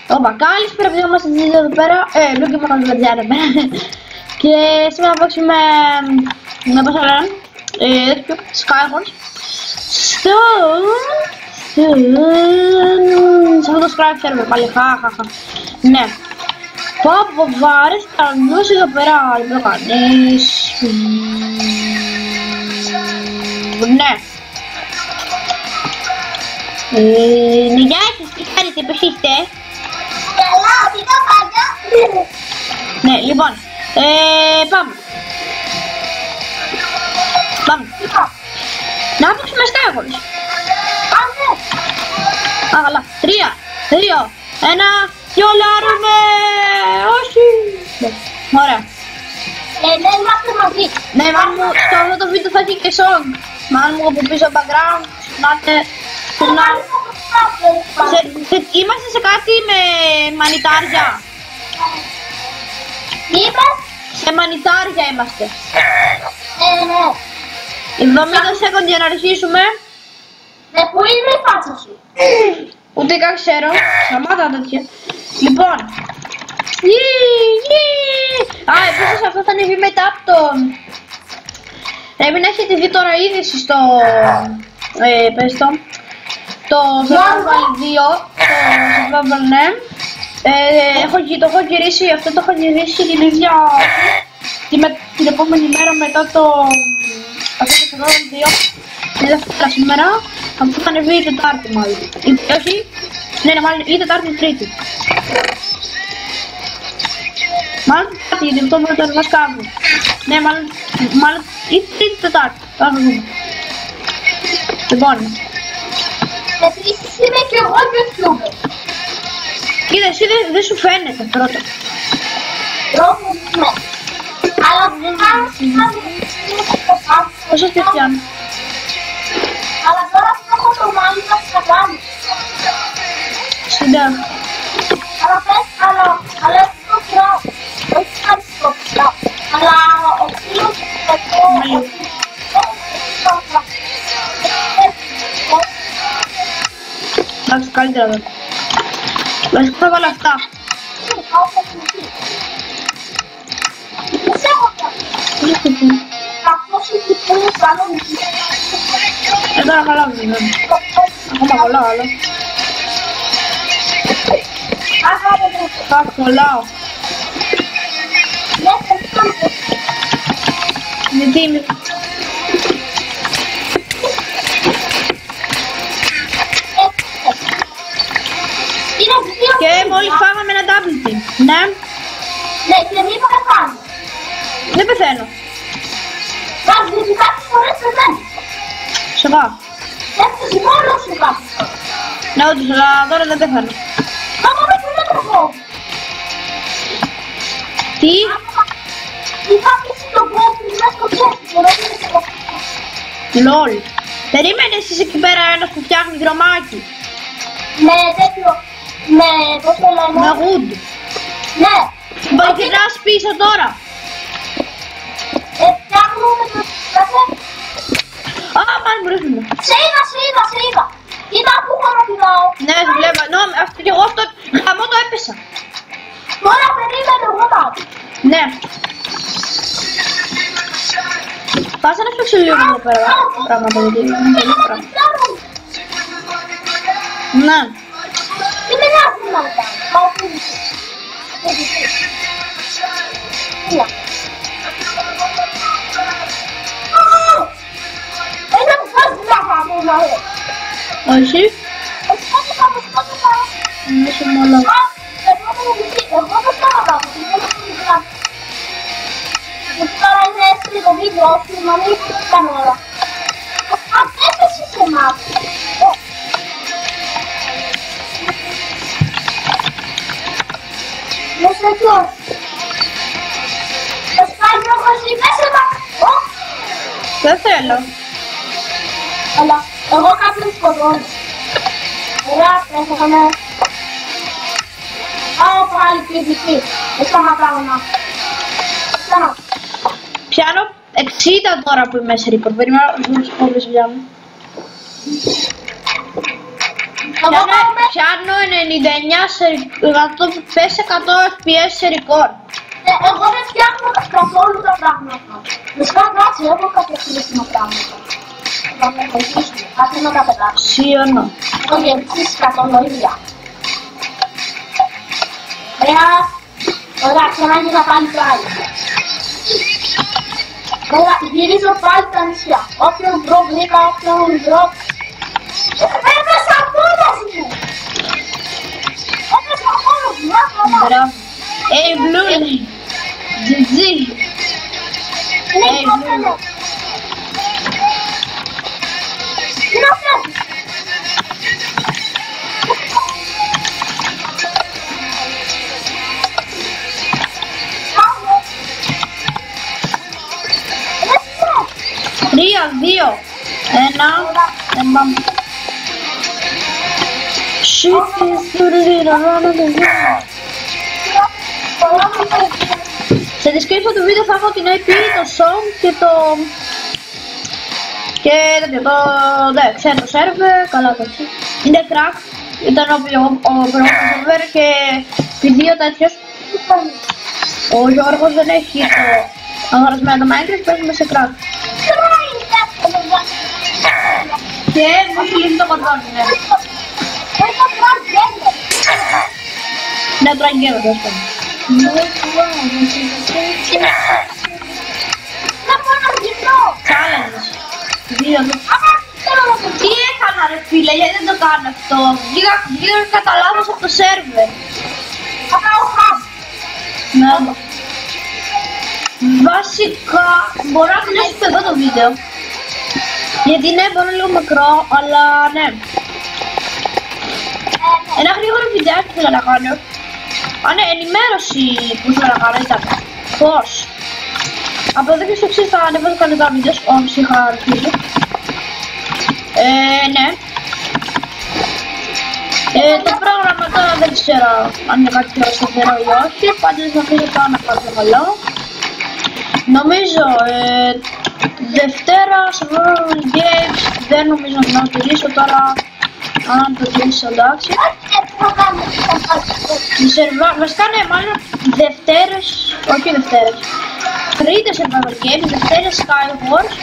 Όπα, καλησπέρα παιδιά, είμαστε εδώ πέρα. Λέω και μεγάλο παιδιά εδώ πέρα. Και σήμερα θα παίξουμε με πώς θα λένε, Skywars σε αυτό το Skype server πάλι, χαχαχα. Ναι. Πω βάρες κανούς εδώ πέρα, δεν το κανείς. Ναι. Γεια σας, τι κάνετε, πώς είστε? Καλά, πήγα πάντα. Ναι, λοιπόν, πάμε. Να παίξουμε Skywars. Α, καλά. 3, 2, 1 και ολάρουμε. Όχι. Ωραία. Δεν είμαστε μαζί. Ναι, μάλλον μου στο αυτό το βίντεο θα έχει και song. Μάλλον μου από πίσω background. Να είμαστε σε κάτι με μανιτάρια. Τι είπες? Σε μανιτάρια είμαστε. Ναι. 70 second για να αρχίσουμε. Πού είναι η φάτσα σου? Ούτε καν ξέρω. Σταμάτα τέτοια. Λοιπόν. Επίσης αυτό θα ανεβεί μετά από τον... Πρέπει να έχετε δει τώρα είδηση στο... πες το Survival 2. Το Survival, ναι. Το έχω γυρίσει, αυτό το έχω γυρίσει την ίδια... την επόμενη μέρα μετά το... αυτό το Survival 2. Είναι Δευτέρα σήμερα. Αυτό θα ανεβεί η Τετάρτη μάλλον. Όχι. Ναι, μάλλον ή Τετάρτη ή Τρίτη. Μάλλον Τετάρτη, γιατί αυτό μπορεί να το ανεβάσει κάπου. Ναι, μάλλον ή Τρίτη Τετάρτη. Τώρα θα δούμε. Λοιπόν. Επίσης είμαι και εγώ YouTuber. Κοίτα, εσύ δεν σου φαίνεται πρώτα. Ναι. Αλλά δεν Πόσο σπιτιάνου. αλλά τώρα που έχω το μάλι μας θα κάνω. Συντα. Αλλά πες, αλλά έχει το καιρό. Όχι κάτι στο καιρό. Αλλά ο φίλος Εντάξει, καλύτερα εδώ. Βασικά θα βάλω αυτά. Τώρα καλά βγαίνω. Ακόμα κολλάω άλλο. Θα κολλάω. Γιατί είμαι... Και μόλις φάγαμε ένα double team. Ναι. Ναι, και μη πεθάνω. Δεν πεθαίνω. Βάζεις γιατί κάποιες φορές πεθαίνεις. Σοβά. Έφτασε μόνο σου κάποιες φορές. Ναι, όντως, αλλά τώρα δεν πεθαίνω. Μα δεν είναι τροφό. Τι? Είχα αφήσει τον κόσμο μέσα στο τσέφι. Λολ. Περίμενες εσύ εκεί πέρα ένας που φτιάχνει δρομάκι. Με τέτοιο, με πώς το λέμε. Με wood. Ναι. Γυρνάς πίσω τώρα. Φτιάχνουμε το καφέ. Α, μάλλον μου ρίχνουμε. Σε είδα. Κοίτα που χαρακτηράω. Ναι, σε βλέπω. Αυτό κι εγώ αυτό χαμό το έπεσα. Τώρα περίμενε εγώ πάω. Ναι. Πάσα να φτιάξω λίγο εδώ πέρα πράγματα, γιατί είναι πολύ πράγμα. Ναι. Τι με νοιάζει να κάνω. Πάω πίσω. Δεν μου βάζει να κάνω. Όχι. Είσαι μόνο. Εγώ δεν θα κάνω. Τώρα είναι έσπρι το βίντεο, όχι να μην έχει την καμέρα. Έπεσε σε εμάς. Μέσα ποιος. Θα σπάει λόγος ή μέσα μας. Δεν θέλω. Αλλά εγώ κάποιον σκοτώνω. Ωραία, έφαγαμε. Άρα πάλι κριτική. Δεν σταματάω να. Πιάνω 60 τώρα που είμαι σε report. Περιμένω να σου δουλειά μου. Πιάνω πες 100 FPS σε record. Εγώ δεν φτιάχνω καθόλου τα πράγματα. Μισικά κάτσε, έχω κάποια χρήσιμα πράγματα. Θα με βοηθήσουν, κάτσε να τα πετάξω. Σιωνώ. Όχι, εσείς καθόλου. Ωραία, ξανάγιζα πάλι πάλι. Ωραία, γυρίζω πάλι τα νησιά. Όποιον βρω βρήκα, όποιον βρω. Έπεσα μόνος μου! Έπεσα μόνος μου, Μπράβο. Blue. GG. Blue. Τι να φέρεις? Τρία, δύο, ένα, σε description του βίντεο θα έχω την IP, το song και το... ξέρω το server, καλά το έτσι. Είναι crack, ήταν ο πρώτος server και επειδή ο τέτοιος, ο Γιώργος δεν έχει το αγορασμένο το Minecraft, παίζουμε σε crack. Και μου έχει λύσει το κοντρόλι, ναι. Ναι, τώρα γέρω, τέλος πάντων. Challenge. Τι έκανα ρε φίλε, γιατί δεν το κάνω αυτό. Βγήκα κατά λάθος από το σερβερ. Ναι. Βασικά, μπορώ να κλείσετε εδώ το βίντεο. Γιατί ναι, μπορεί λίγο μικρό, αλλά ναι. Ένα γρήγορο βιντεάκι θέλω να κάνω. Α, ναι, ενημέρωση που θέλω να κάνω ήταν πως από εδώ και στο εξής θα ανεβάζω κανένα βίντεο όπως είχα αρχίσει. Ναι. Το πρόγραμμα τώρα δεν ξέρω αν είναι κάτι πιο σταθερό ή όχι, πάντως θα αφήσω πάνω να πάρω το καλό. Νομίζω Δευτέρα σε World Games δεν νομίζω να το τηρήσω τώρα. Αν το τηρήσω εντάξει. Βασικά ναι, μάλλον Δευτέρες, όχι Δευτέρες, Τρίτες σε World Games, Δευτέρες Skywars,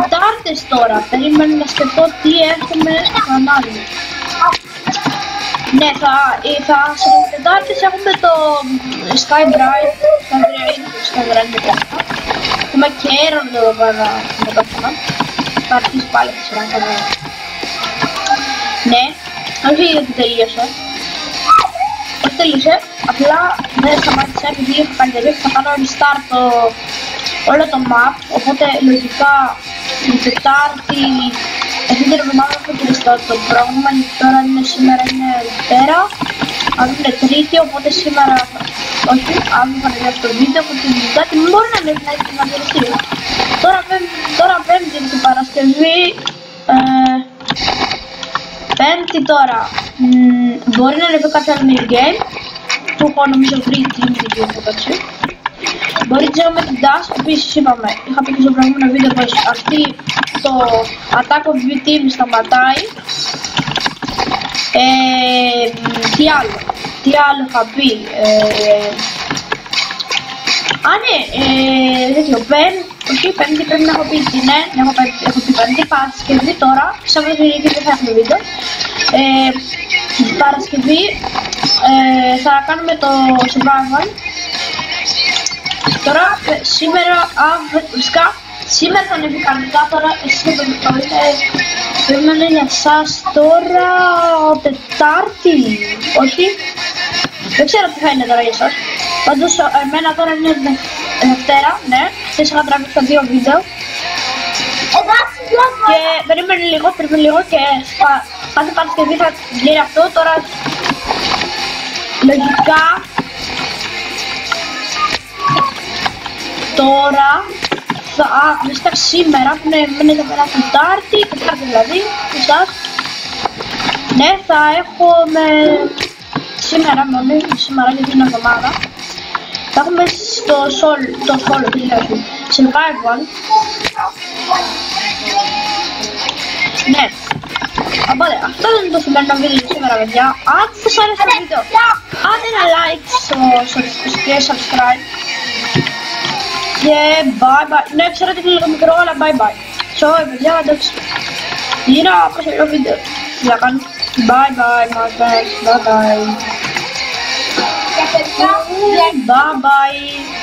Τετάρτες τώρα, περίμενα να σκεφτώ τι έχουμε στο κανάλι. Ναι, σε Τετάρτες έχουμε το Sky Bright, έχουμε και Aeron εδώ πέρα με το θέμα. Θα αρχίσει πάλι τη σειρά καλά. Ναι, όχι γιατί τελείωσε. Όχι τελείωσε, απλά δεν σταμάτησα επειδή έχω κάνει τελείωση, θα κάνω restart όλο το map, οπότε λογικά την Τετάρτη, αυτή την εβδομάδα έχω και restart το πρόγραμμα, γιατί τώρα σήμερα είναι Δευτέρα, αύριο είναι Τρίτη, οπότε σήμερα, όχι, αύριο θα ανεβιάσω το βίντεο, οπότε την Τετάρτη μην μπορεί να ανέβει να έχει να διαριστεί. Τώρα Πέμπτη είναι την Παρασκευή, Πέμπτη τώρα, μπορεί να ανέβει κάποιο άλλο mini game, που έχω νομίζω βρει τι mini game από έτσι. Μπορεί να ξέρω με την Dash, επίσης είπαμε, είχα πει και στο προηγούμενο βίντεο πως αυτή το Attack of V Team σταματάει. Τι άλλο είχα πει, Πέμπτη πρέπει να έχω πει τι ναι, έχω πει Πέμπτη, Παρασκευή τώρα, Σαββατοκύριακο δεν θα έχουμε βίντεο. Παρασκευή θα κάνουμε το survival. Τώρα, σήμερα θα ανέβει κανονικά, τώρα εσείς θα το δείτε, περίμενε για εσάς τώρα Τετάρτη, όχι, δεν ξέρω τι θα είναι τώρα για εσάς, πάντως εμένα τώρα είναι Δευτέρα, ναι, χθες είχα τραβήξει τα 2 βίντεο και περίμενε λίγο και κάθε Παρασκευή θα γίνει αυτό, τώρα λογικά βασικά σήμερα που είναι εδώ πέρα Τετάρτη δηλαδή, εσάς, ναι, θα έχουμε σήμερα γιατί είναι εβδομάδα, θα έχουμε το solo survival Ναι. Οπότε αυτό είναι το σημερινό βίντεο σήμερα, παιδιά. Αν σας άρεσε το βίντεο, κάντε ένα like και subscribe. Και bye bye. Ναι, ξέρω ότι είναι λίγο μικρό, αλλά bye bye. Ciao, παιδιά, εντάξει. Είναι ένα προσωπικό βίντεο. Για κάνω. Bye bye, my friends. Bye bye. Bye bye.